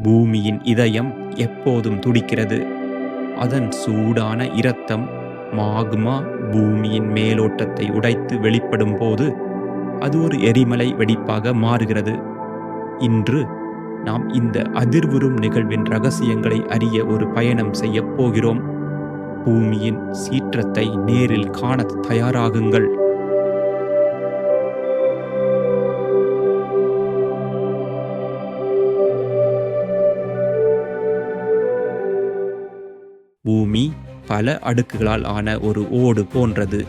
பூமியின் இதயம் எப்போதும் துடிக்கிறது. அதன் சூடான இரத்தம் மாக்மா பூமியின் மேலோட்டத்தை உடைத்து வெளிப்படும் போது அது ஒரு எரிமலை வெடிப்பாக மாறுகிறது. இன்று நாம் இந்த அதிர்வுறும் நிகழ்வின் ரகசியங்களை அறிய ஒரு பயணம் செய்யப் போகிறோம். பூமியின் சீற்றத்தை நேரில் காண தயாராகுங்கள். பூமி பல அடுக்குகளால் ஆன ஒரு ஓடு போன்றது.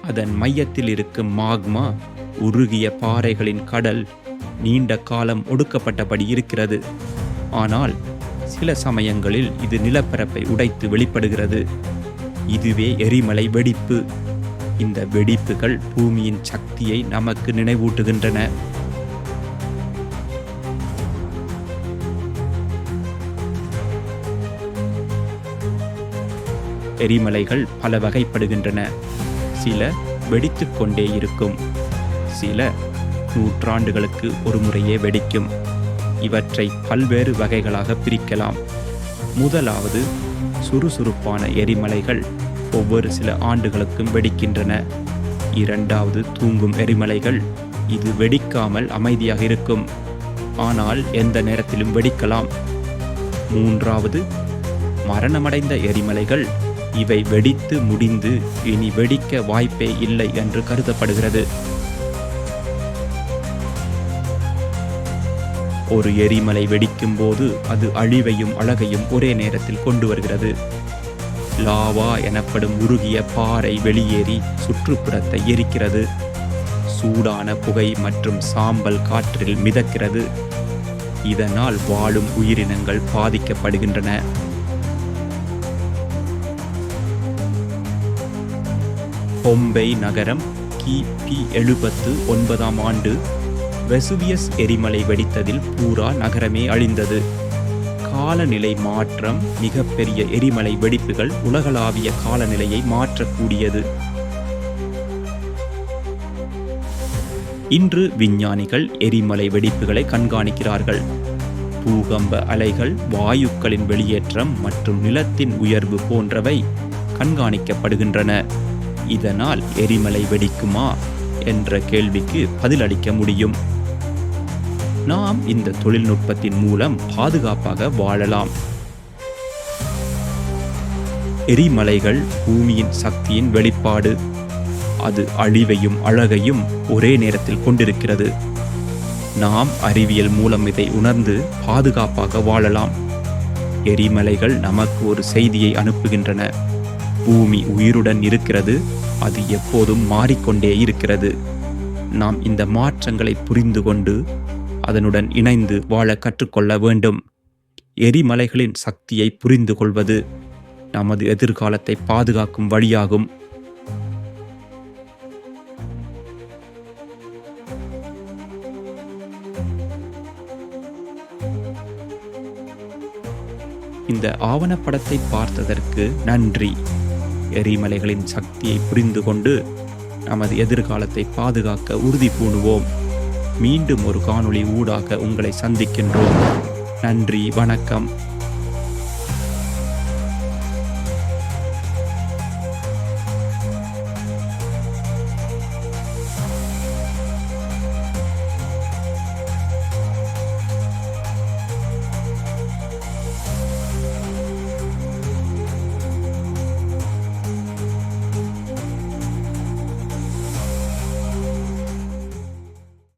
அதன் மையத்தில் இருக்கும் மாக்மா உருகிய பாறைகளின் கடல் நீண்ட காலம் ஒடுக்கப்பட்டபடி இருக்கிறது. ஆனால் சில சமயங்களில் இது நிலப்பரப்பை உடைத்து வெளிப்படுகிறது. இதுவே எரிமலை வெடிப்பு. இந்த வெடிப்புகள் பூமியின் சக்தியை நமக்கு நினைவூட்டுகின்றன. எரிமலைகள் பல வகைப்படுகின்றன. சில வெடித்து கொண்டே இருக்கும், சில நூற்றாண்டுகளுக்கு ஒரு முறையே வெடிக்கும். இவற்றை பல்வேறு வகைகளாக பிரிக்கலாம். முதலாவது சுறுசுறுப்பான எரிமலைகள் ஒவ்வொரு சில ஆண்டுகளுக்கும் வெடிக்கின்றன. இரண்டாவது தூங்கும் எரிமலைகள். இது வெடிக்காமல் அமைதியாக இருக்கும், ஆனால் எந்த நேரத்திலும் வெடிக்கலாம். மூன்றாவது மரணமடைந்த எரிமலைகள். இவை வெடித்து முடிந்து இனி வெடிக்க வாய்ப்பே இல்லை என்று கருதப்படுகிறது. ஒரு எரிமலை வெடிக்கும் போது அது அழிவையும் அழகையும் ஒரே நேரத்தில் கொண்டு வருகிறது. லாவா எனப்படும் உருகிய பாறை வெளியேறி சுற்றுப்புறத்தை எரிக்கிறது. சூடான புகை மற்றும் சாம்பல் காற்றில் மிதக்கிறது. இதனால் வாழும் உயிரினங்கள் பாதிக்கப்படுகின்றன. பொம்பை நகரம் கிபி 79ஆம் ஆண்டு வெசுவியஸ் எரிமலை வெடித்ததில் பூரா நகரமே அழிந்தது. காலநிலை மாற்றம். மிகப்பெரிய எரிமலை வெடிப்புகள் உலகளாவிய காலநிலையை மாற்றக்கூடியது. இன்று விஞ்ஞானிகள் எரிமலை வெடிப்புகளை கண்காணிக்கிறார்கள். பூகம்ப அலைகள், வாயுக்களின் வெளியேற்றம் மற்றும் நிலத்தின் உயர்வு போன்றவை கண்காணிக்கப்படுகின்றன. இதனால் எரிமலை வெடிக்குமா என்ற கேள்விக்கு பதிலளிக்க முடியும். நாம் இந்த தொழில்நுட்பத்தின் மூலம் பாதுகாப்பாக வாழலாம். எரிமலைகள் பூமியின் சக்தியின் வெளிப்பாடு. அது அழிவையும் அழகையும் ஒரே நேரத்தில் கொண்டிருக்கிறது. நாம் அறிவியல் மூலம் இதை உணர்ந்து பாதுகாப்பாக வாழலாம். எரிமலைகள் நமக்கு ஒரு செய்தியை அனுப்புகின்றன. பூமி உயிருடன் இருக்கிறது. அது எப்போதும் மாறிக்கொண்டே இருக்கிறது. நாம் இந்த மாற்றங்களை புரிந்து கொண்டு அதனுடன் இணைந்து வாழ கற்றுக்கொள்ள வேண்டும். எரிமலைகளின் சக்தியை புரிந்து கொள்வது நமது எதிர்காலத்தை பாதுகாக்கும் வழியாகும். இந்த ஆவணப்படத்தை பார்த்ததற்கு நன்றி. எரிமலைகளின் சக்தியை புரிந்து கொண்டு நமது எதிர்காலத்தை பாதுகாக்க உறுதி பூணுவோம். மீண்டும் ஒரு காணொளி ஊடாக உங்களை சந்திக்கின்றோம். நன்றி, வணக்கம்.